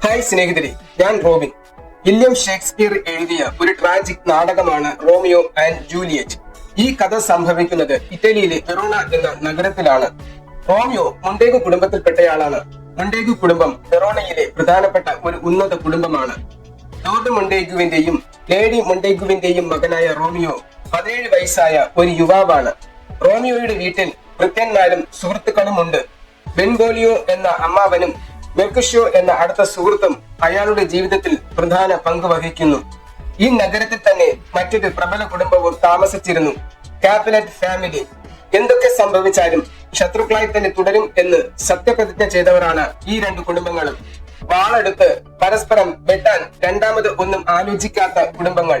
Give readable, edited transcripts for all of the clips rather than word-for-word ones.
Hi സ്നേഹിതരെ, ഞാൻ Robin. William Shakespeare എഴുതിയ ഒരു ട്രാജിക് നാടകമാണ് റോമിയോ ആൻഡ് ജൂലിയറ്റ്. ഈ കഥ സംഭവിക്കുന്നത് ഇറ്റലിയിലെ വെറോണ എന്ന നഗരത്തിലാണ്. Romeo Montagu കുടുംബത്തിൽപ്പെട്ടയാളാണ്. മൊണ്ടേഗു കുടുംബം വെറോണയിലെ പ്രധാനപ്പെട്ട ഒരു ഉന്നത കുടുംബമാണ്. ലോർഡ് മൊണ്ടേഗുവിന്റെയും ലേഡി മൊണ്ടേഗുവിന്റെയും മകനായ റോമിയോ 17 വയസ്സായ ഒരു യുവാവാണ്. റോമിയോയുടെ വീട്ടിൽ ഭൃത്യന്മാരും സുഹൃത്തുക്കളും ഉണ്ട്. ബെൻവോലിയോ എന്ന അമ്മാവനും മെർക്കുഷ്യോ എന്ന അടുത്ത സുഹൃത്തും അയാളുടെ ജീവിതത്തിൽ പ്രധാന പങ്ക് വഹിക്കുന്നു. ഈ നഗരത്തിൽ തന്നെ മറ്റൊരു പ്രബല കുടുംബവും താമസിച്ചിരുന്നു, കാപ്പിലറ്റ് ഫാമിലി. എന്തൊക്കെ സംഭവിച്ചാലും ശത്രുക്കളായി തന്നെ തുടരും എന്ന് സത്യപ്രതിജ്ഞ ചെയ്തവരാണ് ഈ രണ്ട് കുടുംബങ്ങളും. വാളെടുത്ത് പരസ്പരം വെട്ടാൻ രണ്ടാമത് ഒന്നും ആലോചിക്കാത്ത കുടുംബങ്ങൾ.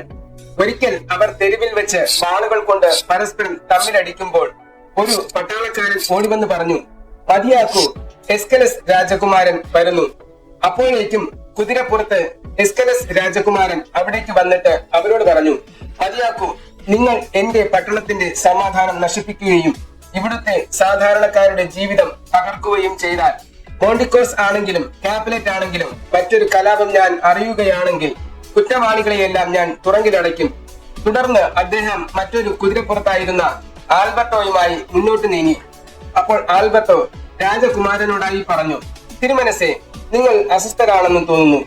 ഒരിക്കൽ അവർ തെരുവിൽ വെച്ച് വാളുകൾ കൊണ്ട് പരസ്പരം തമ്മിലടിക്കുമ്പോൾ ഒരു പട്ടാളക്കാരൻ ഓടിവന്ന് പറഞ്ഞു, മതിയാക്കൂ, എസ്കലസ് രാജകുമാരൻ വരുന്നു. അപ്പോഴേക്കും കുതിരപ്പുറത്ത് എസ്കലസ് രാജകുമാരൻ അവിടേക്ക് വന്നിട്ട് അവരോട് പറഞ്ഞു, മതിയാക്കൂ, നിങ്ങൾ എന്റെ പട്ടണത്തിന്റെ സമാധാനം നശിപ്പിക്കുകയും ഇവിടുത്തെ സാധാരണക്കാരുടെ ജീവിതം തകർക്കുകയും ചെയ്താൽ, മോണ്ടിക്കോസ് ആണെങ്കിലും കാപ്പിലറ്റ് ആണെങ്കിലും മറ്റൊരു കലാപം ഞാൻ അറിയുകയാണെങ്കിൽ കുറ്റവാളികളെയെല്ലാം ഞാൻ തുറങ്കിലടയ്ക്കും. തുടർന്ന് അദ്ദേഹം മറ്റൊരു കുതിരപ്പുറത്തായിരുന്ന ആൽബർട്ടോയുമായി മുന്നോട്ട് നീങ്ങി. അപ്പോൾ ആൽബർട്ടോ രാജകുമാരനോടായി പറഞ്ഞു, തിരുമനസേ, നിങ്ങൾ അസ്വസ്ഥരാണെന്ന് തോന്നുന്നു.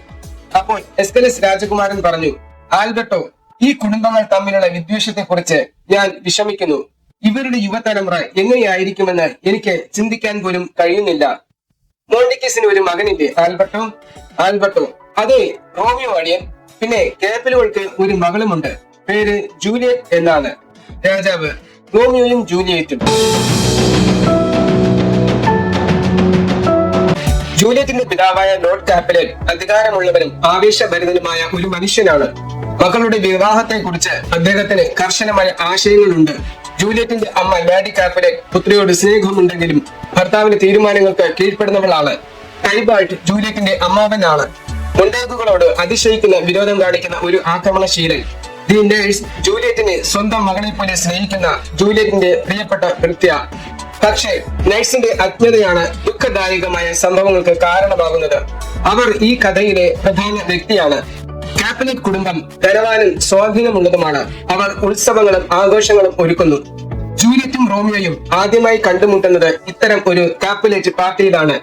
അപ്പോൾ എസ്കലസ് രാജകുമാരൻ പറഞ്ഞു, ആൽബർട്ടോ, ഈ കുടുംബങ്ങൾ തമ്മിലുള്ള വിദ്വേഷത്തെ കുറിച്ച് ഞാൻ വിഷമിക്കുന്നു. ഇവരുടെ യുവതലമുറ എങ്ങനെയായിരിക്കുമെന്ന് എനിക്ക് ചിന്തിക്കാൻ പോലും കഴിയുന്നില്ല. മോണ്ടിക്കസിന് ഒരു മകനില്ലേ ആൽബർട്ടോ? ആൽബർട്ടോ, അതെ, റോമിയോ അളിയൻ. പിന്നെ കേപ്പലുകൾക്ക് ഒരു മകളുമുണ്ട്, പേര് ജൂലിയറ്റ് എന്നാണ്. രാജാവ്, റോമിയോയും ജൂലിയറ്റും. ജൂലിയറ്റിന്റെ പിതാവായ ലോർഡ് കാപ്പിലറ്റ് അധികാരമുള്ളവരും ആവേശഭരിതനുമായ ഒരു മനുഷ്യനാണ്. മകളുടെ വിവാഹത്തെ കുറിച്ച് അദ്ദേഹത്തിന് കർശനമായ ആശയങ്ങളുണ്ട്. ജൂലിയറ്റിന്റെ അമ്മ ലാഡി കാപ്പിലറ്റ് പുത്രിയോട് സ്നേഹമുണ്ടെങ്കിലും ഭർത്താവിന്റെ തീരുമാനങ്ങൾക്ക് കീഴ്പ്പെടുന്നവളാണ്. ടൈബാൾട്ട് ജൂലിയറ്റിന്റെ അമ്മാവനാണ്. മൊണ്ടേഗുകളോട് അതിശയിക്കുന്ന വിരോധം കാണിക്കുന്ന ഒരു ആക്രമണശീലൻ. ദി നേഴ്സ് ജൂലിയറ്റിനെ സ്വന്തം മകളെ പോലെ സ്നേഹിക്കുന്ന ജൂലിയറ്റിന്റെ പ്രിയപ്പെട്ട ഭൃത്യ. പക്ഷേ നഴ്സിന്റെ അജ്ഞതയാണ് ദുഃഖദായകമായ സംഭവങ്ങൾക്ക് കാരണമാകുന്നത്. അവർ ഈ കഥയിലെ പ്രധാന വ്യക്തിയാണ്. കാപ്പിലറ്റ് കുടുംബം ധനവാനും സ്വാധീനമുള്ളതുമാണ്. അവർ ഉത്സവങ്ങളും ആഘോഷങ്ങളും ഒരുക്കുന്നു. ജൂലിയറ്റും റോമിയോയും ആദ്യമായി കണ്ടുമുട്ടുന്നത് ഇത്തരം ഒരു കാപ്പിലറ്റ് പാർട്ടിയിലാണ്.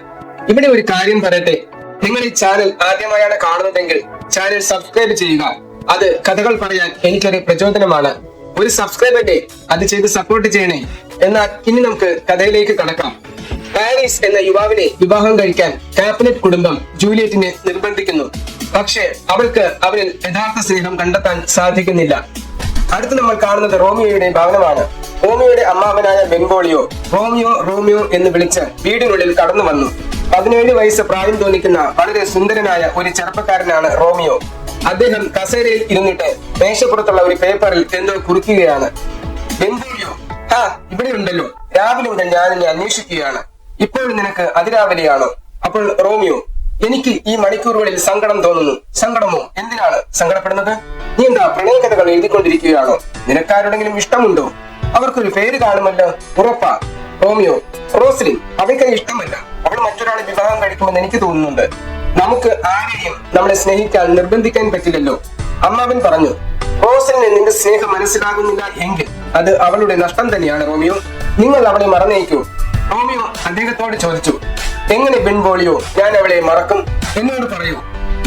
ഇവിടെ ഒരു കാര്യം പറയട്ടെ, നിങ്ങൾ ഈ ചാനൽ ആദ്യമായാണ് കാണുന്നതെങ്കിൽ ചാനൽ സബ്സ്ക്രൈബ് ചെയ്യുക. അത് കഥകൾ പറയാൻ എനിക്കൊരു പ്രചോദനമാണ്. ഒരു സബ്സ്ക്രൈബല്ലേ, അത് ചെയ്ത് സപ്പോർട്ട് ചെയ്യണേ. എന്നാൽ ഇനി നമുക്ക് കഥയിലേക്ക് കടക്കാം. പാരീസ് എന്ന യുവാവിനെ വിവാഹം കഴിക്കാൻ കാപ്പിലറ്റ് കുടുംബം ജൂലിയറ്റിനെ നിർബന്ധിക്കുന്നു. പക്ഷേ അവൾക്ക് അവരിൽ യഥാർത്ഥ സ്നേഹം കണ്ടെത്താൻ സാധിക്കുന്നില്ല. അടുത്ത് നമ്മൾ കാണുന്നത് റോമിയോയുടെ ഭവനമാണ്. റോമിയോയുടെ അമ്മാവനായ ബെൻവോളിയോ റോമിയോ എന്ന് വിളിച്ച് വീടിനുള്ളിൽ കടന്നു വന്നു. 17 വയസ്സ് പ്രായം തോന്നിക്കുന്ന വളരെ സുന്ദരനായ ഒരു ചെറുപ്പക്കാരനാണ് റോമിയോ. അദ്ദേഹം കസേരയിൽ ഇരുന്നിട്ട് മേശപ്പുറത്തുള്ള ഒരു പേപ്പറിൽ എന്തോ കുറിക്കുകയാണ്. ബെൻവോളിയോ, ഇവിടെ ഉണ്ടല്ലോ, രാവിലെ മുതൽ ഞാൻ എന്നെ അന്വേഷിക്കുകയാണ്. ഇപ്പോൾ നിനക്ക് അതിരാവിലെയാണോ? അപ്പോൾ റോമിയോ, എനിക്ക് ഈ മണിക്കൂറുകളിൽ സങ്കടം തോന്നുന്നു. സങ്കടമോ? എന്തിനാണ് സങ്കടപ്പെടുന്നത്? നീ എന്താ പ്രണയകഥകൾ എഴുതിക്കൊണ്ടിരിക്കുകയാണോ? നിനക്കാരോടെങ്കിലും ഇഷ്ടമുണ്ടോ? അവർക്കൊരു പേര് കാണുമല്ലോ, ഉറപ്പാ. റോമിയോ, റോസ്ലിൻ. അവൾക്ക് ഇഷ്ടമല്ല, അവൾ മറ്റൊരാളെ വിവാഹം കഴിക്കുമെന്ന് എനിക്ക് തോന്നുന്നുണ്ട്. നമുക്ക് ആരെയും നമ്മളെ സ്നേഹിക്കാൻ നിർബന്ധിക്കാൻ പറ്റില്ലല്ലോ. അമ്മാവൻ പറഞ്ഞു, റോസ്ലിന് നിന്റെ സ്നേഹം മനസ്സിലാകുന്നില്ല എങ്കിൽ അത് അവളുടെ നഷ്ടം തന്നെയാണ് റോമിയോ. നിങ്ങൾ അവളെ മറന്നേക്കൂ. റോമിയോ അദ്ദേഹത്തോട് ചോദിച്ചു, എങ്ങനെ ബെൻവോളിയോ ഞാൻ അവളെ മറക്കും? എന്നോട് പറയൂ.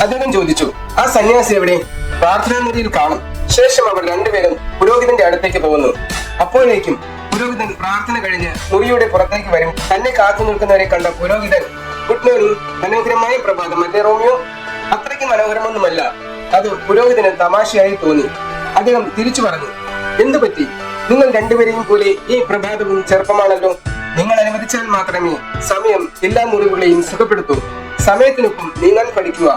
അദ്ദേഹം ചോദിച്ചു, ആ സന്യാസി എവിടെ? പ്രാർത്ഥനാ മുറിയിൽ കാണും. ശേഷം അവർ രണ്ടുപേരും പുരോഹിതന്റെ അടുത്തേക്ക് പോകുന്നു. അപ്പോഴേക്കും പുരോഹിതൻ പ്രാർത്ഥന കഴിഞ്ഞ് മുറിയുടെ പുറത്തേക്ക് വരും. തന്നെ കാത്തു നിൽക്കുന്നവരെ കണ്ട പുരോഹിതൻ, ഗുഡ് മോർണിംഗ്, മനോഹരമായ പ്രഭാതം അല്ലേ റോമിയോ? അത്രയ്ക്ക് മനോഹരമൊന്നുമല്ല. അത് പുരോഹിതന് തമാശയായി തോന്നി. അദ്ദേഹം തിരിച്ചു പറഞ്ഞു, എന്തു പറ്റി? നിങ്ങൾ രണ്ടുപേരെയും പോലെ ഈ പ്രഭാതവും ചെറുപ്പമാണല്ലോ. നിങ്ങൾ അനുവദിച്ചാൽ മാത്രമേ സമയം എല്ലാ മുറിവുകളെയും സുഖപ്പെടുത്തൂ. സമയത്തിനൊപ്പം നീങ്ങാൻ പഠിക്കുക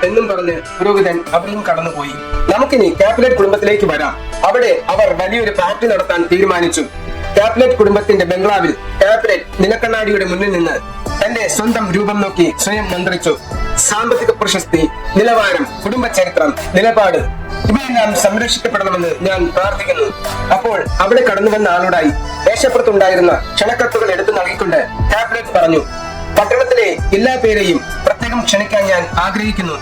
എന്നും പറഞ്ഞ് പുരോഹിതൻ അവിടെയും കടന്നുപോയി. നമുക്കിനി കാപ്പിലറ്റ് കുടുംബത്തിലേക്ക് വരാം. അവിടെ അവർ വലിയൊരു പാർട്ടി നടത്താൻ തീരുമാനിച്ചു. കാപ്പിലറ്റ് കുടുംബത്തിന്റെ ബംഗ്ലാവിൽ കാപ്പിലറ്റ് നിലക്കണ്ണാടിയുടെ മുന്നിൽ നിന്ന് തന്റെ സ്വന്തം രൂപം നോക്കി സ്വയം മന്ത്രിച്ചു. സാമ്പത്തിക പ്രശസ്തി, നിലവാരം, കുടുംബ ചരിത്രം, നിലപാട് ഇവയെല്ലാം സംരക്ഷിക്കപ്പെടണമെന്ന് ഞാൻ പ്രാർത്ഥിക്കുന്നു. അപ്പോൾ അവിടെ കടന്നു വന്ന ആളോടായി മേശപ്പുറത്തുണ്ടായിരുന്ന ക്ഷണക്കത്തുകൾ എടുത്തു നൽകിക്കൊണ്ട് കാപ്പിലറ്റ് പറഞ്ഞു, പട്ടണത്തിലെ എല്ലാ പേരെയും പ്രത്യേക പ്രത്യേകം ക്ഷണിക്കാൻ ഞാൻ ആഗ്രഹിക്കുന്നു.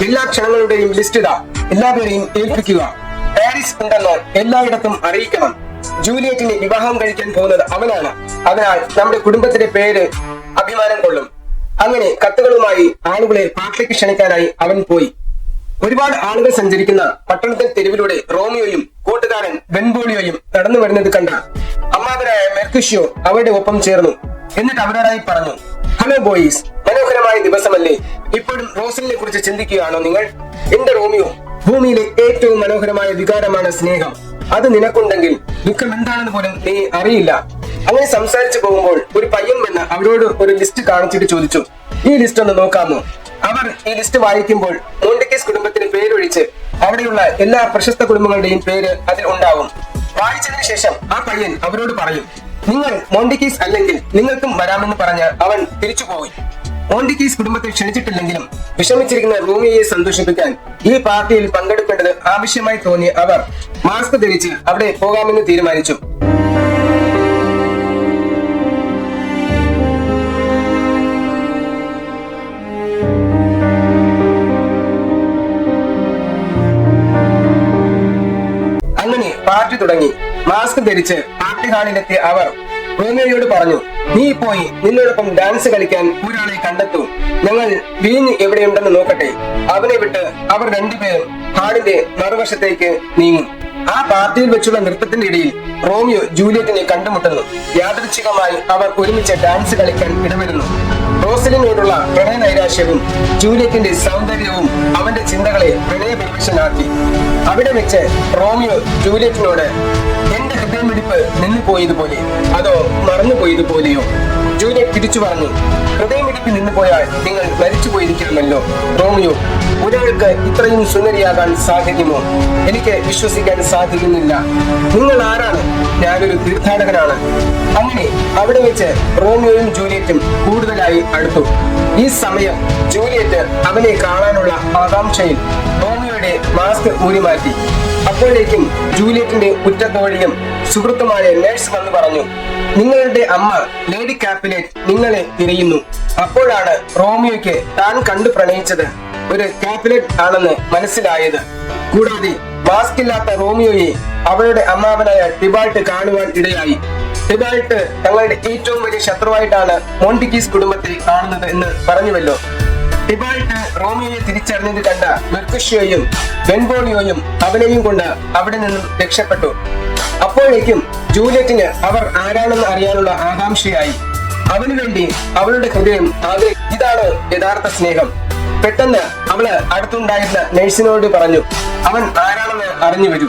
എല്ലാ ക്ഷണങ്ങളുടെയും ലിസ്റ്റ് ഇതാ, എല്ലാവരെയും ഏൽപ്പിക്കുക. പാരീസ് ഉണ്ടെന്ന് എല്ലായിടത്തും അറിയിക്കണം. ജൂലിയറ്റിനെ വിവാഹം കഴിക്കാൻ പോകുന്നത് അവനാണ്. അതിനാൽ നമ്മുടെ കുടുംബത്തിന്റെ പേര് അഭിമാനം കൊള്ളും. അങ്ങനെ കത്തുകളുമായി ആളുകളെ പാർട്ടിക്ക് ക്ഷണിക്കാനായി അവൻ പോയി. ഒരുപാട് ആളുകൾ സഞ്ചരിക്കുന്ന പട്ടണത്തിൽ തെരുവിലൂടെ റോമിയോയും കൂട്ടുകാരൻ ബെൻബോളിയോയും നടന്നു വരുന്നത് കണ്ട അമ്മാവനായ മെർക്കുഷ്യോ അവരുടെ ഒപ്പം ചേർന്നു. എന്നിട്ട് അവരോടായി പറഞ്ഞു, ഹലോ ബോയ്സ്, മനോഹരമായ ദിവസമല്ലേ? ഇപ്പോഴും റോസലിനെ കുറിച്ച് ചിന്തിക്കുകയാണോ നിങ്ങൾ? എന്റെ റോമിയോ, ഭൂമിയിലെ ഏറ്റവും മനോഹരമായ വികാരമാണ് സ്നേഹം. അത് നിനക്കുണ്ടെങ്കിൽ ദുഃഖം എന്താണെന്ന് പോലും നീ അറിയില്ല. അങ്ങനെ സംസാരിച്ചു പോകുമ്പോൾ ഒരു പയ്യൻ വന്ന് അവരോട് ഒരു ലിസ്റ്റ് കാണിച്ചിട്ട് ചോദിച്ചു, ഈ ലിസ്റ്റ് ഒന്ന് നോക്കാമോ? അവർ ഈ ലിസ്റ്റ് വായിക്കുമ്പോൾ മോണ്ടിക്കീസ് കുടുംബത്തിന് പേരൊഴിച്ച് അവിടെയുള്ള എല്ലാ പ്രശസ്ത കുടുംബങ്ങളുടെയും പേര് അതിൽ ഉണ്ടാവും. വായിച്ചതിനു ശേഷം ആ പയ്യൻ അവരോട് പറയും, നിങ്ങൾ മോണ്ടിക്കീസ് അല്ലെങ്കിൽ നിങ്ങൾക്കും വരാമെന്ന് പറഞ്ഞ് അവൻ തിരിച്ചുപോയി. മോണ്ടിക്കീസ് കുടുംബത്തെ ക്ഷണിച്ചിട്ടില്ലെങ്കിലും വിഷമിച്ചിരിക്കുന്ന റോമിയോയെ സന്തോഷിപ്പിക്കാൻ ഈ പാർട്ടിയിൽ പങ്കെടുക്കേണ്ടത് ആവശ്യമായി തോന്നി അവർ മാസ്ക് ധരിച്ച് അവിടെ പോകാമെന്ന് തീരുമാനിച്ചു. അങ്ങനെ പാർട്ടി തുടങ്ങി. മാസ്ക് ധരിച്ച് പാർട്ടി ഹാളിലെത്തിയ അവർ റോമിയോയോട് പറഞ്ഞു, നീ പോയി നിന്നോടൊപ്പം ഡാൻസ് കളിക്കാൻ ഒരാളെ കണ്ടെത്തൂ. ഞങ്ങൾ വീഞ്ഞ് എവിടെയുണ്ടെന്ന് നോക്കട്ടെ. അവനെ വിട്ട് അവർ രണ്ടുപേരും ഹാളിന്റെ മറുവശത്തേക്ക് നീങ്ങും. ആ പാർട്ടിയിൽ വെച്ചുള്ള നൃത്തത്തിന്റെ ഇടയിൽ റോമിയോ ജൂലിയറ്റിനെ കണ്ടുമുട്ടുന്നു. യാദൃച്ഛികമായി അവർ ഒരുമിച്ച് ഡാൻസ് കളിക്കാൻ ഇടവരുന്നു. റോസലിനോടുള്ള പ്രണയ നൈരാശ്യവും ജൂലിയറ്റിന്റെ സൗന്ദര്യവും അവന്റെ ചിന്തകളെ പ്രണയവിവശനാക്കി. അവിടെ വെച്ച് റോമിയോ ജൂലിയറ്റിനോട്, എന്റെ ഹൃദയമിടിപ്പ് നിന്നു പോയതുപോലെ അതോ മറന്നു പോയതുപോലെയോ? ജൂലിയറ്റ് തിരിച്ചു പറഞ്ഞു, ഹൃദയമിടിപ്പ് നിന്നു പോയാൽ നിങ്ങൾ മരിച്ചു പോയിരിക്കാമല്ലോ റോമിയോ. ഒരാൾക്ക് ഇത്രയും സുന്ദരിയാകാൻ സാധിക്കുമോ? എനിക്ക് വിശ്വസിക്കാൻ സാധിക്കുന്നില്ല. നിങ്ങൾ ആരാണ്? ഞാനൊരു തീർത്ഥാടകനാണ്. അങ്ങനെ അവിടെ വെച്ച് റോമിയോയും ജൂലിയറ്റും കൂടുതലായി അടുത്തു. ഈ സമയം ജൂലിയറ്റ് അവനെ കാണാനുള്ള ആകാംക്ഷയിൽ റോമിയോയുടെ മാസ്ക് ഊരിമാറ്റി. അപ്പോഴേക്കും ജൂലിയറ്റിന്റെ ഉറ്റത്തോഴിയും സുഹൃത്തുമായ നേഴ്സ് വന്ന് പറഞ്ഞു, നിങ്ങളുടെ അമ്മ ലേഡി കാപ്പിലേറ്റ് നിങ്ങളെ തിരയുന്നു. അപ്പോഴാണ് റോമിയോയ്ക്ക് താൻ കണ്ടു പ്രണയിച്ചത് ഒരു കാപ്പിലേറ്റ് ആണെന്ന് മനസ്സിലായത്. കൂടാതെ മാസ്ക് ഇല്ലാത്ത റോമിയോയെ അവളുടെ അമ്മാവനായ ടിബാൾട്ട് കാണുവാൻ ഇടയായി. ടിബാൾട്ട് തങ്ങളുടെ ഏറ്റവും വലിയ ശത്രുവായിട്ടാണ് മോണ്ടിക്കീസ് കുടുംബത്തെ കാണുന്നത് എന്ന് പറഞ്ഞുവല്ലോ. ടിബാൾട്ട് റോമിയോയെ തിരിച്ചറിഞ്ഞത് കണ്ട മെർക്കുഷ്യോയും ബെൻബോളിയോയും അവനെയും കൊണ്ട് അവിടെ നിന്നും രക്ഷപ്പെട്ടു. അപ്പോഴേക്കും ജൂലിയറ്റിന് അവർ ആരാണെന്ന് അറിയാനുള്ള ആകാംക്ഷയായി. അവന് വേണ്ടി അവളുടെ ഹൃദയം ഇതാണ് യഥാർത്ഥ സ്നേഹം. പെട്ടെന്ന് അവള് അടുത്തുണ്ടായിരുന്ന നഴ്സിനോട് പറഞ്ഞു, അവൻ ആരാണെന്ന് അറിഞ്ഞു വരൂ.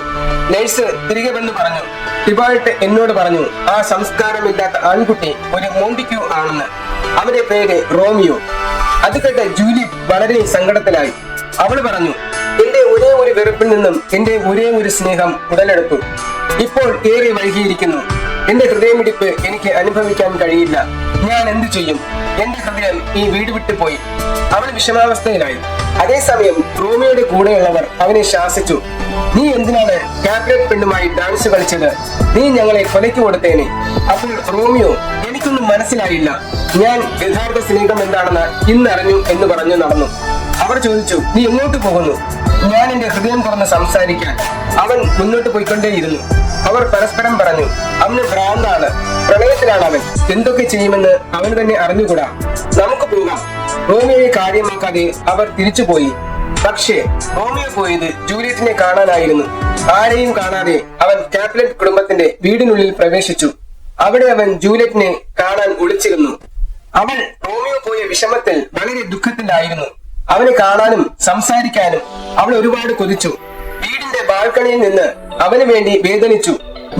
നഴ്സ് തിരികെ വന്ന് പറഞ്ഞു, ടിബാൾട്ട് എന്നോട് പറഞ്ഞു ആ സംസ്കാരമില്ലാത്ത ആൺകുട്ടി ഒരു മോണ്ടിക്യൂ ആണെന്ന്. അവന്റെ പേര് റോമിയോ. അത് കേട്ട ജൂലിയറ്റ് വളരെ സങ്കടത്തിലായി. അവള് പറഞ്ഞു, എന്റെ ഒരേ ഒരു വെറുപ്പിൽ നിന്നും എന്റെ ഒരേ ഒരു സ്നേഹം ഉടലെടുത്തു. ഇപ്പോൾ ഏറെ വൈകിയിരിക്കുന്നു. എന്റെ ഹൃദയമിടിപ്പ് എനിക്ക് അനുഭവിക്കാൻ കഴിയില്ല. ഞാൻ എന്തു ചെയ്യും? എന്റെ ഹൃദയം ഈ വീട് വിട്ടു പോയി. അവൻ വിഷമാവസ്ഥയിലായി. അതേസമയം റോമിയോയുടെ കൂടെയുള്ളവർ അവനെ ശാസിച്ചു, നീ എന്തിനാണ് കാപ്ലേറ്റ് പെണ്ണുമായി ഡാൻസ് കളിച്ചത്? നീ ഞങ്ങളെ കൊലയ്ക്ക് കൊടുത്തേനെ. അപ്പോൾ റോമിയോ, എനിക്കൊന്നും മനസ്സിലായില്ല. ഞാൻ യഥാർത്ഥ സ്നേഹം എന്താണെന്ന് ഇന്നറിഞ്ഞു എന്ന് പറഞ്ഞു നടന്നു. അവർ ചോദിച്ചു, നീ എങ്ങോട്ട് പോകുന്നു? ഞാൻ എന്റെ ഹൃദയം തുറന്ന് സംസാരിക്കാൻ. അവൻ മുന്നോട്ട് പോയിക്കൊണ്ടേയിരുന്നു. അവർ പരസ്പരം പറഞ്ഞു, അവന് ഭ്രാന്താണ്, പ്രണയത്തിലാണ് അവൻ, എന്തൊക്കെ ചെയ്യുമെന്ന് അവന് തന്നെ അറിഞ്ഞുകൂടാ, നമുക്ക് പോകാം. റോമിയോയെ കാര്യമാക്കാതെ അവർ തിരിച്ചുപോയി. പക്ഷേ റോമിയോ പോയത് ജൂലിയറ്റിനെ കാണാനായിരുന്നു. ആരെയും കാണാതെ അവൻ കാപ്ലേറ്റ് കുടുംബത്തിന്റെ വീടിനുള്ളിൽ പ്രവേശിച്ചു. അവിടെ അവൻ ജൂലിയറ്റിനെ കാണാൻ ഒളിച്ചിരുന്നു. അവൾ റോമിയോ പോയ വിഷമത്തിൽ വളരെ ദുഃഖത്തിലായിരുന്നു. അവനെ കാണാനും സംസാരിക്കാനും അവൾ ഒരുപാട് കൊതിച്ചു. വീടിന്റെ ബാൽക്കണിയിൽ നിന്ന് അവന് വേണ്ടി വേദനിച്ചു.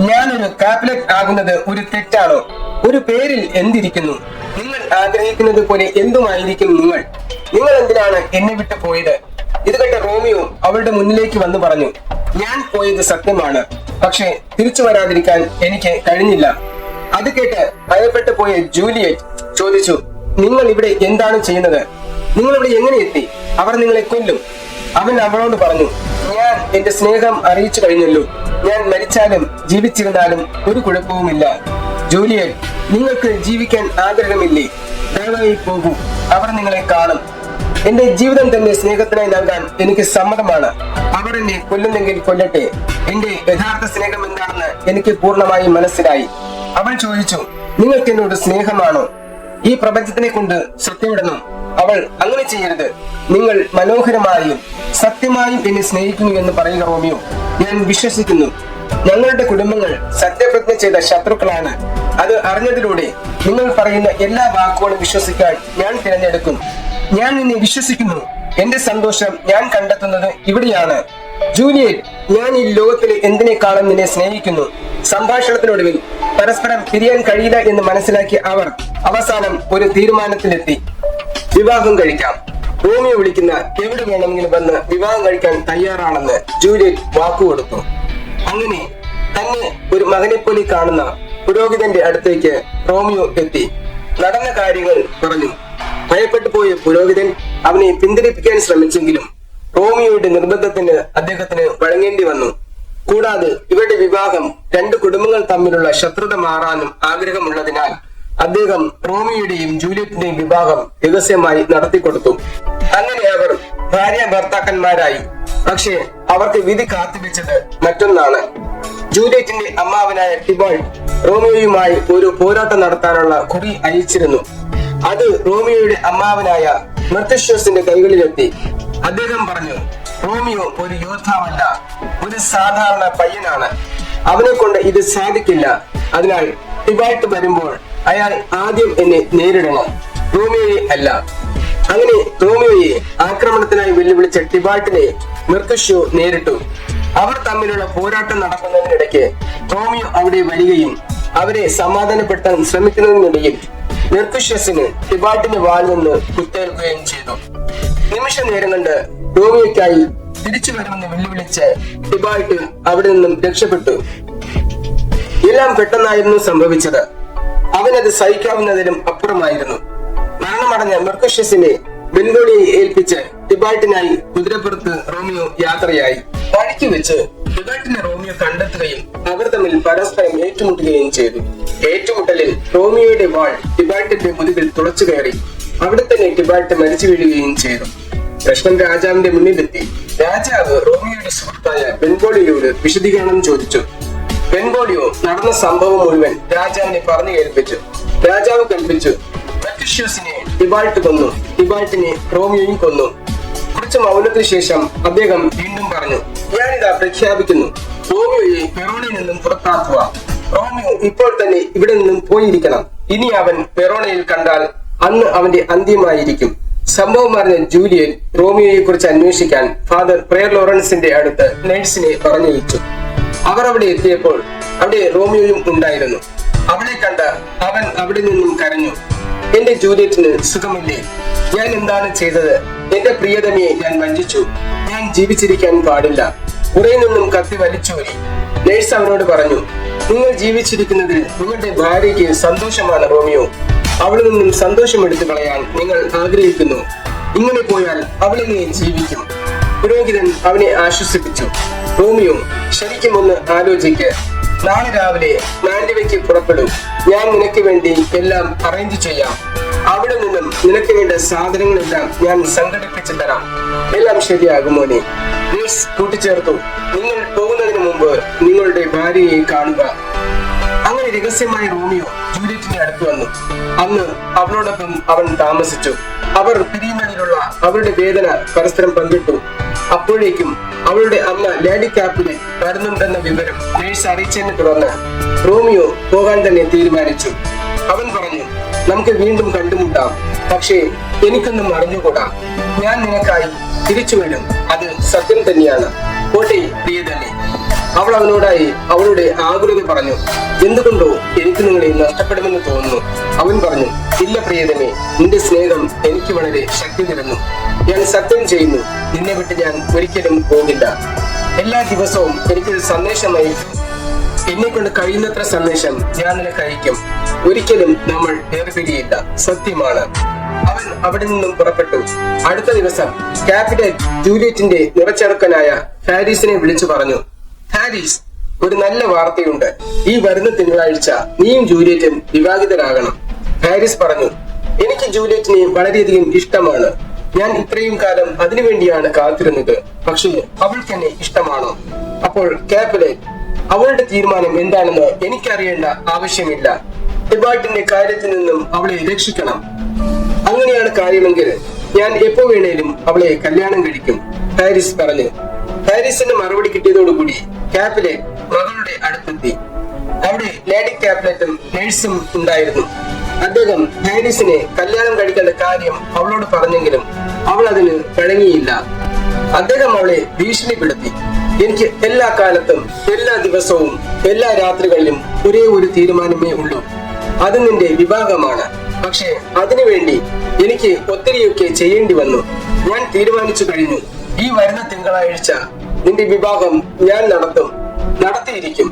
ഞാനൊരു കാപ്ലേറ്റ് ആകുന്നത് ഒരു തെറ്റാണോ? ഒരു പേരിൽ എന്തിരിക്കുന്നു? നിങ്ങൾ ആഗ്രഹിക്കുന്നത് പോലെ എന്തുമായിരിക്കും നിങ്ങൾ എന്തിനാണ് എന്നെ വിട്ടു പോയത്? ഇത് കേട്ട റോമിയോ അവളുടെ മുന്നിലേക്ക് വന്നു പറഞ്ഞു, ഞാൻ പോയത് സത്യമാണ്, പക്ഷെ തിരിച്ചു വരാതിരിക്കാൻ എനിക്ക് കഴിഞ്ഞില്ല. അത് കേട്ട് ഭയപ്പെട്ടു പോയ ജൂലിയറ്റ് ചോദിച്ചു, നിങ്ങൾ ഇവിടെ എന്താണ് ചെയ്യുന്നത്? നിങ്ങൾ ഇവിടെ എങ്ങനെ എത്തി? അവർ നിങ്ങളെ കൊല്ലും. അവൻ അവളോട് പറഞ്ഞു, ഞാൻ എന്റെ സ്നേഹം അറിയിച്ചു കഴിഞ്ഞല്ലോ. ഞാൻ മരിച്ചാലും ജീവിച്ചിരുന്നാലും ഒരു കുഴപ്പവുമില്ല. ജൂലിയറ്റ്, നിങ്ങൾക്ക് ജീവിക്കാൻ ആഗ്രഹമില്ലേ? ദയവായി പോകൂ, അവർ നിങ്ങളെ കാണും. എന്റെ ജീവിതം തന്നെ സ്നേഹത്തിനായി നൽകാൻ എനിക്ക് സമ്മതമാണ്. അവർ എന്നെ കൊല്ലുന്നെങ്കിൽ കൊല്ലട്ടെ. എന്റെ യഥാർത്ഥ സ്നേഹം എന്താണെന്ന് എനിക്ക് പൂർണ്ണമായി മനസ്സിലായി. അവൾ ചോദിച്ചു, നിങ്ങൾക്ക് എന്നോട് സ്നേഹമാണോ? ഈ പ്രപഞ്ചത്തിനെ കൊണ്ട് സത്യമിടണം. അവൾ, അങ്ങനെ ചെയ്യരുത്. നിങ്ങൾ മനോഹരമായും സത്യമായും എന്നെ സ്നേഹിക്കുന്നു എന്ന് പറയുക റോമിയോ. ഞാൻ വിശ്വസിക്കുന്നു. ഞങ്ങളുടെ കുടുംബങ്ങൾ സത്യപ്രതിജ്ഞ ചെയ്ത ശത്രുക്കളാണ്. അത് അറിഞ്ഞതിലൂടെ നിങ്ങൾ പറയുന്ന എല്ലാ വാക്കുകളും വിശ്വസിക്കാൻ ഞാൻ തിരഞ്ഞെടുക്കും. ഞാൻ നിന്നെ വിശ്വസിക്കുന്നു. എന്റെ സന്തോഷം ഞാൻ കണ്ടെത്തുന്നത് ഇവിടെയാണ്. ജൂലിയറ്റ്, ഞാൻ ഈ ലോകത്തിലെ എന്തിനേക്കാളും നിന്നെ സ്നേഹിക്കുന്നു. സംഭാഷണത്തിനൊടുവിൽ പരസ്പരം പിരിയാൻ കഴിയില്ല എന്ന് മനസ്സിലാക്കിയ അവർ അവസാനം ഒരു തീരുമാനത്തിലെത്തി. വിവാഹം കഴിക്കാം. റോമിയോ വിളിക്കുന്ന എവിടെ വേണമെങ്കിലും വന്ന് വിവാഹം കഴിക്കാൻ തയ്യാറാണെന്ന് ജൂലിയറ്റ് വാക്കുകൊടുത്തു. അങ്ങനെ തന്നെ ഒരു മകനെ പോലെ കാണുന്ന പുരോഹിതന്റെ അടുത്തേക്ക് റോമിയോ എത്തി. നടന്ന കാര്യങ്ങൾ പറഞ്ഞു. ഭയപ്പെട്ടു പോയ പുരോഹിതൻ അവനെ പിന്തിരിപ്പിക്കാൻ ശ്രമിച്ചെങ്കിലും റോമിയോയുടെ നിർബന്ധത്തിന് അദ്ദേഹത്തിന് വഴങ്ങേണ്ടി വന്നു. കൂടാതെ ഇവരുടെ വിവാഹം രണ്ട് കുടുംബങ്ങൾ തമ്മിലുള്ള ശത്രുത മാറാനും ആഗ്രഹമുള്ളതിനാൽ അദ്ദേഹം റോമിയോയുടെയും ജൂലിയറ്റിന്റെയും വിവാഹം രഹസ്യമായി നടത്തിക്കൊടുത്തു. അങ്ങനെ അവർ ഭാര്യ ഭർത്താക്കന്മാരായി. പക്ഷേ അവർക്ക് വിധി കാത്തുവെച്ചത് മറ്റൊന്നാണ്. ജൂലിയറ്റിന്റെ അമ്മാവനായ ടിബോൾട്ട് റോമിയോയുമായി ഒരു പോരാട്ടം നടത്താനുള്ള കുറി അയച്ചിരുന്നു. അത് റോമിയോയുടെ അമ്മാവനായ മെർത്തിഷ്യോസിന്റെ കൈകളിലെത്തി. അദ്ദേഹം പറഞ്ഞു, റോമിയോ ഒരു യോദ്ധാവല്ല, ഒരു സാധാരണ പയ്യനാണ്. അവനെ കൊണ്ട് ഇത് സാധിക്കില്ല. അതിനാൽ ടിബോൾട്ട് വരുമ്പോൾ അയാൾ ആദ്യം എന്നെ നേരിടണം, റോമിയോയെ അല്ല. അങ്ങനെ റോമിയോയെ ആക്രമണത്തിനായി വെല്ലുവിളിച്ച ടിബോൾട്ടിനെ മെർത്തിഷ്യോ നേരിട്ടു. അവർ തമ്മിലുള്ള പോരാട്ടം നടക്കുന്നതിനിടയ്ക്ക് റോമിയോ അവിടെ വരികയും അവരെ സമാധാനപ്പെടുത്താൻ ശ്രമിക്കുന്നതിനിടയിൽ മെർത്തിഷ്യോസിന് ടിബോൾട്ടിന്റെ വാൽ നിന്ന് കുത്തേൽക്കുകയും ചെയ്തു. നിമിഷ നേരം കൊണ്ട് റോമിയോയ്ക്കായി തിരിച്ചു വരുമെന്ന് വെല്ലുവിളിച്ച് ടിബോൾട്ട് അവിടെ നിന്നും രക്ഷപ്പെട്ടു. എല്ലാം പെട്ടെന്നായിരുന്നു സംഭവിച്ചത്. അവനത് സഹിക്കാവുന്നതിലും അപ്പുറമായിരുന്നു. മരണമടഞ്ഞ മെർത്തിഷ്യോസിനെ ബെൻഗോളിയെ ഏൽപ്പിച്ച് ടിബോൾട്ടിനായി കുതിരപ്പുറത്ത് റോമിയോ യാത്രയായി. വഴിക്ക് വെച്ച് ടിബോൾട്ടിനെ റോമിയോ കണ്ടെത്തുകയും അവർ തമ്മിൽ പരസ്പരം ഏറ്റുമുട്ടുകയും ചെയ്തു. ഏറ്റുമുട്ടലിൽ റോമിയോയുടെ വാൾ ടിബോൾട്ടിന്റെ മുതുകിൽ തുളച്ചു കയറി. അവിടെ തന്നെ ടിബോൾട്ട് മരിച്ചു വീഴുകയും ചെയ്തു. പ്രശ്നം രാജാവിന്റെ മുന്നിലെത്തി. രാജാവ് റോമിയോയുടെ സുഹൃത്തായ ബെൻഗോളിയോട് വിശദീകരണം ചോദിച്ചു. ബെൻഗോളിയോ നടന്ന സംഭവം മുഴുവൻ രാജാവിനെ പറഞ്ഞു കേൾപ്പിച്ചു. രാജാവ് കൽപ്പിച്ചു, മെർത്തിഷ്യോസിനെ ടിബോൾട്ട് കൊന്നു, ടിബോൾട്ടിനെ റോമിയോയും കൊന്നു. കുറച്ച് മൗനത്തിന് ശേഷം അദ്ദേഹം വീണ്ടും പറഞ്ഞു, ഞാനിതാ പ്രഖ്യാപിക്കുന്നു, റോമിയോയെ ഫെറോണയിൽ നിന്നും പുറത്താക്കുക. റോമിയോ ഇപ്പോൾ തന്നെ ഇവിടെ നിന്നും പോയിരിക്കണം. ഇനി അവൻ ഫെറോണയിൽ കണ്ടാൽ അന്ന് അവന്റെ അന്ത്യമായിരിക്കും. സംഭവം അറിഞ്ഞ ജൂലിയറ്റ് റോമിയോയെ കുറിച്ച് അന്വേഷിക്കാൻ ഫാദർ പ്രയർ ലോറൻസിന്റെ അടുത്ത് നഴ്സിനെ പറഞ്ഞയച്ചു. അവർ അവിടെ എത്തിയപ്പോൾ അവിടെ റോമിയോയും ഉണ്ടായിരുന്നു. അവളെ കണ്ട അവൻ അവിടെ നിന്നും കരഞ്ഞു. എന്റെ ജൂലിയറ്റിന് സുഖമില്ലേ? ഞാൻ എന്താണ് ചെയ്തത്? എന്റെ പ്രിയതമയെ ഞാൻ വഞ്ചിച്ചു. ഞാൻ ജീവിച്ചിരിക്കാൻ പാടില്ല. ഉറയിൽ നിന്നും കത്തി വലിച്ചോരി. നേഴ്സ് അവനോട് പറഞ്ഞു, നിങ്ങൾ ജീവിച്ചിരിക്കുന്നതിൽ നിങ്ങളുടെ ഭാര്യയ്ക്ക് സന്തോഷമാണ് റോമിയോ. അവളിൽ നിന്നും സന്തോഷം എടുത്തു കളയാൻ നിങ്ങൾ ആഗ്രഹിക്കുന്നു. ഇങ്ങനെ പോയാൽ അവളിനെ ജീവിക്കും. പുരോഹിതൻ അവനെ ആശ്വസിപ്പിച്ചു. റോമിയോ, ശരിക്കും ഒന്ന് ആലോചിക്ക്. നാളെ രാവിലെ മാൻഡിവയ്ക്ക് പുറപ്പെടും. ഞാൻ നിനക്ക് വേണ്ടി എല്ലാം അറേഞ്ച് ചെയ്യാം. അവിടെ നിന്നും നിനക്ക് വേണ്ട സാധനങ്ങളെല്ലാം ഞാൻ സംഘടിപ്പിച്ചു തരാം. എല്ലാം ശരിയാകുമോ? നേഴ്സ് കൂട്ടിച്ചേർത്തു, നിങ്ങൾ പോകുന്നതിന് മുമ്പ് നിങ്ങളുടെ ഭാര്യയെ കാണുക. അങ്ങനെ രഹസ്യമായി റോമിയോ ജൂലിയറ്റിന്റെ അടുത്ത് വന്നു. അന്ന് അവളോടൊപ്പം അവൻ താമസിച്ചു. അവർ പിരിയുന്നതിലുള്ള അവരുടെ വേദന പരസ്പരം പങ്കിട്ടു. അപ്പോഴേക്കും അവളുടെ അമ്മ ലേഡി കാപ്പിനെ വരുന്നുണ്ടെന്ന വിവരം നേഴ്സ് അറിയിച്ചതിനെ തുടർന്ന് റോമിയോ പോകാൻ തന്നെ തീരുമാനിച്ചു. അവൻ പറഞ്ഞു, നമുക്ക് വീണ്ടും കണ്ടുമുട്ടാം. പക്ഷേ എനിക്കൊന്നും അറിഞ്ഞുകൂടാ. ഞാൻ നിനക്കായി തിരിച്ചു വരും. അത് സത്യം തന്നെയാണ്. കോട്ടെ പ്രിയതന്നെ. അവൾ അവനോടായി അവളുടെ ആകുലത പറഞ്ഞു. എന്തുകൊണ്ടോ എനിക്ക് നിങ്ങളെ നഷ്ടപ്പെടുമെന്ന് തോന്നുന്നു. അവൻ പറഞ്ഞു, ഇല്ല പ്രിയതമേ, നിന്റെ സ്നേഹം എനിക്ക് വളരെ ശക്തി തരുന്നു. ഞാൻ സത്യം ചെയ്യുന്നു, നിന്നെ വിട്ട് ഞാൻ ഒരിക്കലും പോകില്ല. എല്ലാ ദിവസവും എനിക്കൊരു സന്ദേശം അയക്കും. എന്നെ കൊണ്ട് കഴിയുന്നത്ര സന്ദേശം ഞാൻ നിനക്ക് അയക്കും. ഒരിക്കലും നമ്മൾ വേർപിരിയില്ല. സത്യമാണ്. അവൻ അവിടെ നിന്നും പുറപ്പെട്ടു. അടുത്ത ദിവസം ക്യാപിറ്റൻ ജൂലിയറ്റിന്റെ നിറച്ചെറുക്കനായ ഹാരിസിനെ വിളിച്ചു പറഞ്ഞു, ഹാരിസ്, ഒരു നല്ല വാർത്തയുണ്ട്. ഈ വരുന്ന തിങ്കളാഴ്ച നീയും ജൂലിയറ്റും വിവാഹിതരാകണം. ഹാരിസ് പറഞ്ഞു, എനിക്ക് ജൂലിയറ്റിനെ വളരെയധികം ഇഷ്ടമാണ്. ഞാൻ ഇത്രയും കാലം അതിനുവേണ്ടിയാണ് കാത്തിരുന്നത്. പക്ഷേ അവൾക്ക് എന്നെ ഇഷ്ടമാണോ? അപ്പോൾ കാപ്പുലേറ്റ്, അവളുടെ തീരുമാനം എന്താണെന്ന് എനിക്കറിയേണ്ട ആവശ്യമില്ല. ടിബാട്ടിന്റെ കാര്യത്തിൽ നിന്നും അവളെ രക്ഷിക്കണം. അങ്ങനെയാണ് കാര്യമെങ്കിൽ ഞാൻ എപ്പോ വേണേലും അവളെ കല്യാണം കഴിക്കും, ഹാരിസ് പറഞ്ഞു. ഹാരിസിന് മറുപടി കിട്ടിയതോടുകൂടി കാപ്പുലേറ്റ് മകളുടെ അടുത്തെത്തി. അവിടെ ലേഡി കാപ്പുലേറ്റും നഴ്സും ഉണ്ടായിരുന്നു. അദ്ദേഹം ഹാരിസിനെ കല്യാണം കഴിക്കേണ്ട കാര്യം അവളോട് പറഞ്ഞെങ്കിലും അവൾ അതിന് വഴങ്ങിയില്ല. അദ്ദേഹം അവളെ ഭീഷണിപ്പെടുത്തി. എനിക്ക് എല്ലാ കാലത്തും, എല്ലാ ദിവസവും, എല്ലാ രാത്രികളിലും ഒരേ ഒരു തീരുമാനമേ ഉള്ളൂ. അത് നിന്റെ വിവാഹമാണ്. പക്ഷേ അതിനുവേണ്ടി എനിക്ക് ഒത്തിരിയൊക്കെ ചെയ്യേണ്ടി വന്നു. ഞാൻ തീരുമാനിച്ചു കഴിഞ്ഞു. ഈ വരുന്ന തിങ്കളാഴ്ച നിന്റെ വിവാഹം ഞാൻ നടത്തിയിരിക്കും.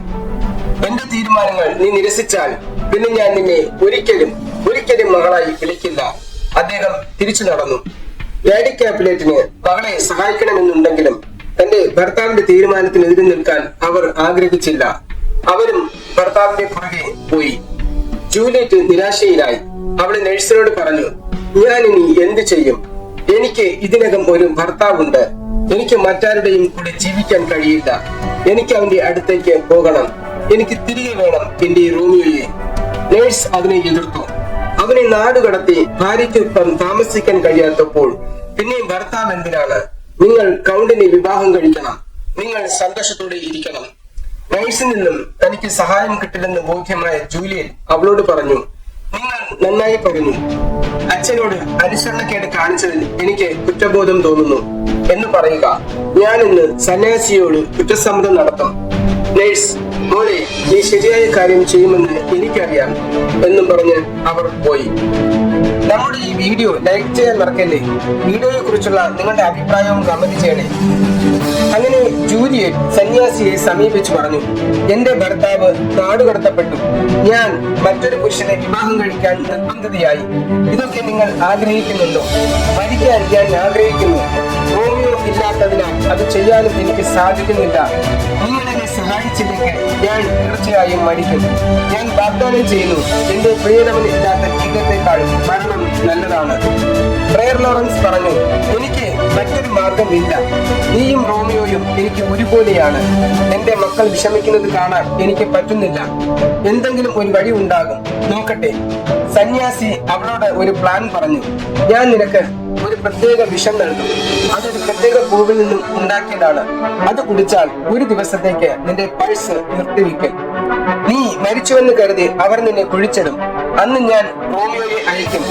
എന്റെ തീരുമാനങ്ങൾ നീ നിരസിച്ചാൽ പിന്നെ ഞാൻ നിന്നെ ഒരിക്കലും മകളായി വിളിക്കില്ല. അദ്ദേഹം തിരിച്ചു നടന്നു. ലേഡി കാപ്പുലേറ്റിന് മകളെ സഹായിക്കണമെന്നുണ്ടെങ്കിലും തന്റെ ഭർത്താവിന്റെ തീരുമാനത്തിന് എതിരെ നിൽക്കാൻ അവർ ആഗ്രഹിച്ചില്ല. അവരും ഭർത്താവിന്റെ പുറകെ പോയി. ജൂലിയറ്റ് നിരാശയിലായി. അവള് നഴ്സിനോട് പറഞ്ഞു, ഞാൻ ഇനി എന്ത് ചെയ്യും? എനിക്ക് ഇതിനകം ഒരു ഭർത്താവുണ്ട്. എനിക്ക് മറ്റാരുടെയും കൂടെ ജീവിക്കാൻ കഴിയില്ല. എനിക്ക് അവന്റെ അടുത്തേക്ക് പോകണം. എനിക്ക് തിരികെ വേണം എന്റെ റോമിയോയെ. നേഴ്സ് അതിനെ എതിർത്തു. അവനെ നാടുകടത്തി ഭാര്യയ്ക്കൊപ്പം താമസിക്കാൻ കഴിയാത്തപ്പോൾ പിന്നെ ഭർത്താവ് എന്തിനാണ്? നിങ്ങൾ കൗണ്ടിനെ വിവാഹം കഴിക്കണം. നിങ്ങൾ സന്തോഷത്തോടെ ഇരിക്കണം. നഴ്സിൽ നിന്നും തനിക്ക് സഹായം കിട്ടില്ലെന്ന് ബോധ്യമായ ജൂലിയൻ അവളോട് പറഞ്ഞു, നിങ്ങൾ നന്നായി പറഞ്ഞു. അച്ഛനോട് അനുസരണക്കേട് കാണിച്ചതിൽ എനിക്ക് കുറ്റബോധം തോന്നുന്നു എന്ന് പറയുക. ഞാൻ ഇന്ന് സന്യാസിയോട് കുറ്റസമ്മതം നടത്തും. നേഴ്സ്, മോളെ, നീ ശരിയായ കാര്യം ചെയ്യുമെന്ന് എനിക്കറിയാം എന്നും പറഞ്ഞ് അവർ പോയി. നമ്മുടെ ഈ വീഡിയോ ലൈക്ക് ചെയ്യാൻ മറക്കല്ലേ. വീഡിയോയെ കുറിച്ചുള്ള നിങ്ങളുടെ അഭിപ്രായവും കമന്റ് ചെയ്യണേ. അങ്ങനെ ജൂലിയറ്റ് സന്യാസിയെ സമീപിച്ചു പറഞ്ഞു, എന്റെ ഭർത്താവ് നാടുകടത്തപ്പെട്ടു. ഞാൻ മറ്റൊരു പുരുഷനെ വിവാഹം കഴിക്കാൻ നിർബന്ധിതയായി. ഇതൊക്കെ നിങ്ങൾ ആഗ്രഹിക്കുന്നുണ്ടോ? മരിക്കാൻ ഞാൻ ആഗ്രഹിക്കുന്നു. റോമിയോ ഇല്ലാത്തതിനാൽ അത് ചെയ്യാനും എനിക്ക് സാധിക്കുന്നില്ല. നിങ്ങൾ എന്നെ സഹായിച്ചില്ലെങ്കിൽ ഞാൻ തീർച്ചയായും മരിക്കും. ഞാൻ വാഗ്ദാനം ചെയ്യുന്നു, എന്റെ പ്രിയതമൻ ഇല്ലാത്ത ജീവിതത്തെക്കാൾ മരണം നല്ലതാണ്. പ്രയർ ലോറൻസ് പറഞ്ഞു, എനിക്ക് മറ്റൊരു മാർഗമില്ല. നീയും റോമിയോയും എനിക്ക് ഒരുപോലെയാണ്. എന്റെ മക്കൾ വിഷമിക്കുന്നത് കാണാൻ എനിക്ക് പറ്റുന്നില്ല. എന്തെങ്കിലും ഒരു വഴി ഉണ്ടാകും, നോക്കട്ടെ. സന്യാസി അവളോട് ഒരു പ്ലാൻ പറഞ്ഞു. ഞാൻ നിനക്ക് ഒരു പ്രത്യേക വിഷം നൽകും. അതൊരു പ്രത്യേക പൂവിൽ നിന്നും ഉണ്ടാക്കിയതാണ്. അത് കുടിച്ചാൽ ഒരു ദിവസത്തേക്ക് നിന്റെ പൾസ് നിർത്തിവെക്കും. നീ മരിച്ചുവെന്ന് കരുതി അവർ നിന്നെ കുഴിച്ചിടും. അന്ന് ഞാൻ റോമിയോയെ അയക്കും.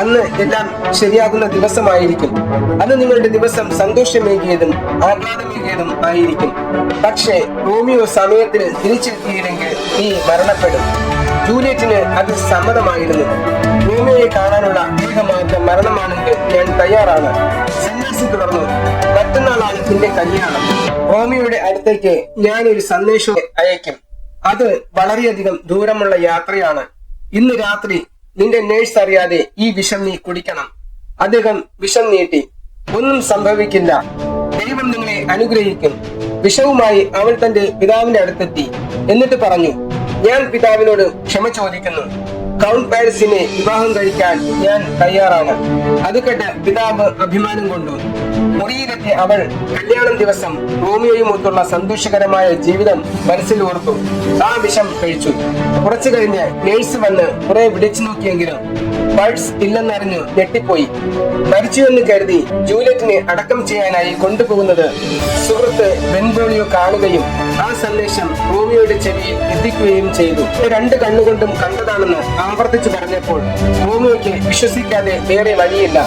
അന്ന് എല്ലാം ശരിയാകുന്ന ദിവസമായിരിക്കും. അന്ന് നിങ്ങളുടെ ദിവസം സന്തോഷമേകിയതും ആഹ്ലാദമേകിയതും ആയിരിക്കും. പക്ഷേ റോമിയോ സമയത്തിന് തിരിച്ചെത്തിയില്ലെങ്കിൽ നീ മരണപ്പെടും. ജൂലിയറ്റിന് അത് സമ്മതമായിരുന്നു. റോമിയോയെ കാണാനുള്ള ഏകമാർഗം മരണമാണെങ്കിൽ ഞാൻ തയ്യാറാണ്. സന്യാസി തുടർന്നു, മറ്റന്നാളാണ് നിന്റെ കല്യാണം. റോമിയോയുടെ അടുത്തേക്ക് ഞാൻ ഒരു സന്ദേശം അയക്കും. അത് വളരെയധികം ദൂരമുള്ള യാത്രയാണ്. ഇന്ന് രാത്രി നിന്റെ നേഴ്സ് അറിയാതെ ഈ വിഷം നീ കുടിക്കണം. അദ്ദേഹം വിഷം നീട്ടി. ഒന്നും സംഭവിക്കില്ല. ദൈവം നിങ്ങളെ അനുഗ്രഹിക്കും. വിഷവുമായി അവൾ തന്റെ പിതാവിന്റെ അടുത്തെത്തി. എന്നിട്ട് പറഞ്ഞു, ഞാൻ പിതാവിനോട് ക്ഷമ ചോദിക്കുന്നു. കൗണ്ട് പാരിസിനെ വിവാഹം കഴിക്കാൻ ഞാൻ തയ്യാറാണ്. അത് കേട്ട് പിതാവ് അഭിമാനം കൊണ്ടു. മുറിയിലെത്തിയ അവൾ കല്യാണം ദിവസം റോമിയോയുമൊത്തുള്ള സന്തോഷകരമായ ജീവിതം മനസ്സിൽ ഓർത്തു. ആ വിഷം കഴിച്ചു. കുറച്ചു കഴിഞ്ഞ് നേഴ്സ് വന്ന് കുറെ വിളിച്ചു നോക്കിയെങ്കിലും പൾസ് ഇല്ലെന്നറിഞ്ഞു ഞെട്ടിപ്പോയി. മരിച്ചുവെന്ന് കരുതി ജൂലിയറ്റിനെ അടക്കം ചെയ്യാനായി കൊണ്ടുപോകുന്നത് സുഹൃത്ത് ബെൻവോളിയോ കാണുകയും ആ സന്ദേശം റോമിയോയുടെ ചെവിയിൽ എത്തിക്കുകയും ചെയ്തു. രണ്ട് കണ്ണുകൊണ്ടും കണ്ടതാണെന്ന് ആവർത്തിച്ചു പറഞ്ഞപ്പോൾ റോമിയോയ്ക്ക് വിശ്വസിക്കാതെ വേറെ വഴിയില്ല.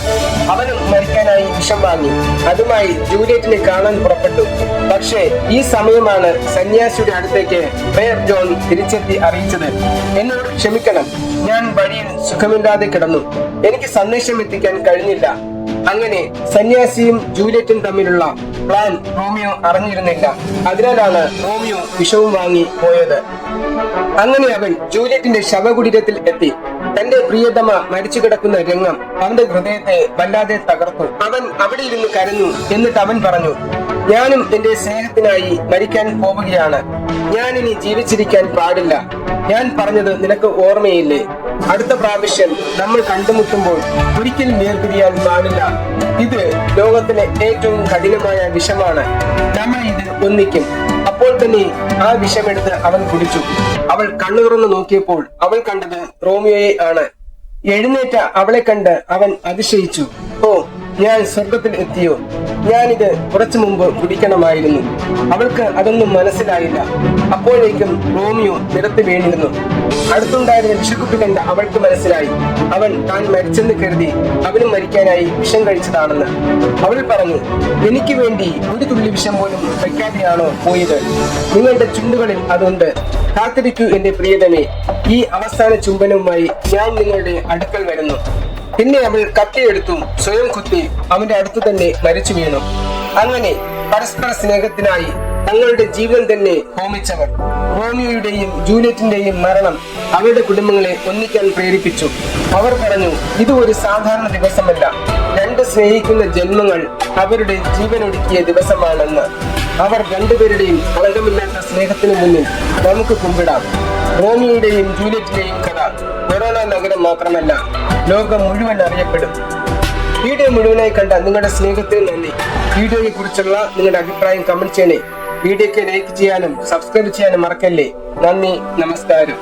അവനും മരിക്കാനായി വിഷം വാങ്ങി. അതുമായി ജൂലിയറ്റിനെ കാണാൻ പുറപ്പെട്ടു. പക്ഷേ ഈ സമയമാണ് സന്യാസിയുടെ അടുത്തേക്ക് മേയർ ജോൺ തിരിച്ചെത്തി അറിയിച്ചത്. എന്നോട് ക്ഷമിക്കണം, ഞാൻ വഴിയിൽ സുഖമില്ലാതെ കിടന്നു. എനിക്ക് സന്ദേശം എത്തിക്കാൻ കഴിഞ്ഞില്ല. അങ്ങനെ സന്യാസിയും ജൂലിയറ്റും തമ്മിലുള്ള പ്ലാൻ റോമിയോ അറിഞ്ഞിരുന്നില്ല. അതിനാലാണ് റോമിയോ വിഷവും വാങ്ങി പോയത്. അങ്ങനെ അവൻ ജൂലിയറ്റിന്റെ ശവകുടീരത്തിൽ എത്തി. തന്റെ പ്രിയതമ മരിച്ചു കിടക്കുന്ന രംഗം അവന്റെ ഹൃദയത്തെ വല്ലാതെ തകർത്തു. അവൻ അവിടെ ഇരുന്ന് കരഞ്ഞു. എന്നിട്ട് അവൻ പറഞ്ഞു, ഞാനും എന്റെ സ്നേഹത്തിനായി മരിക്കാൻ പോവുകയാണ്. ഞാൻ ഇനി ജീവിച്ചിരിക്കാൻ പാടില്ല. ഞാൻ പറഞ്ഞത് നിനക്ക് ഓർമ്മയില്ലേ? അടുത്ത പ്രാവശ്യം നമ്മൾ കണ്ടുമുട്ടുമ്പോൾ ഒരിക്കലും വേർപിരിയാൻ പാടില്ല. ഇത് ലോകത്തിലെ ഏറ്റവും കഠിനമായ വിഷമാണ്. നമ്മൾ ഇത് ഒന്നിക്കും. അപ്പോൾ തന്നെ ആ വിഷമെടുത്ത് അവൻ കുടിച്ചു. അവൾ കണ്ണു തുറന്ന് നോക്കിയപ്പോൾ അവൾ കണ്ടത് റോമിയോയെ ആണ്. എഴുന്നേറ്റ അവളെ കണ്ട് അവൻ അതിശയിച്ചു. ഓ, ഞാൻ സ്വർഗത്തിൽ എത്തിയോ? ഞാനിത് കുറച്ചു മുമ്പ് കുടിക്കണമായിരുന്നു. അവൾക്ക് അതൊന്നും മനസ്സിലായില്ല. അപ്പോഴേക്കും റോമിയോ നിരത്ത് വീണിരുന്നു. അടുത്തുണ്ടായിരുന്ന വിഷക്കുപ്പി കണ്ട് അവൾക്ക് മനസ്സിലായി അവൻ താൻ മരിച്ചെന്ന് കരുതി അവനും മരിക്കാനായി വിഷം കഴിച്ചതാണെന്ന്. അവൾ പറഞ്ഞു, എനിക്ക് വേണ്ടി ഒരു തുള്ളി വിഷം പോലും വയ്ക്കാതെയാണോ പോയത്? നിങ്ങളുടെ ചുണ്ടുകളിൽ അതുണ്ട്. കാത്തിരിക്കൂ എന്റെ പ്രിയതമേ, ഈ അവസാന ചുംബനവുമായി ഞാൻ നിങ്ങളുടെ അടുക്കൽ വരുന്നു. പിന്നെ അവൾ കത്തിയെടുത്തു സ്വയം കുത്തി അവന്റെ അടുത്ത് തന്നെ മരിച്ചു വീണു. അങ്ങനെ പരസ്പര സ്നേഹത്തിനായി തങ്ങളുടെ ജീവൻ തന്നെ ഹോമിച്ചവർ. റോമിയോയുടെയും ജൂലിയറ്റിന്റെയും മരണം അവരുടെ കുടുംബങ്ങളെ ഒന്നിക്കാൻ പ്രേരിപ്പിച്ചു. അവർ പറഞ്ഞു, ഇത് ഒരു സാധാരണ ദിവസമല്ല, രണ്ട് സ്നേഹിക്കുന്ന ജന്മങ്ങൾ അവരുടെ ജീവനൊടുക്കിയ ദിവസമാണെന്ന്. അവർ രണ്ടുപേരുടെയും കളങ്കമില്ലാത്ത സ്നേഹത്തിന് മുന്നിൽ നമുക്ക് കുമ്പിടാം. റോമിയോയുടെയും ജൂലിയറ്റിന്റെയും കഥ കൊറോണ നഗരം മാത്രമല്ല, ലോകം മുഴുവൻ അറിയപ്പെടും. വീഡിയോ മുഴുവനായി കണ്ട നിങ്ങളുടെ സ്നേഹത്തിന് നന്ദി. വീഡിയോയെ കുറിച്ചുള്ള നിങ്ങളുടെ അഭിപ്രായം കമന്റ് ചെയ്യണേ. വീഡിയോക്ക് ലൈക്ക് ചെയ്യാനും സബ്സ്ക്രൈബ് ചെയ്യാനും മറക്കല്ലേ. നന്ദി, നമസ്കാരം.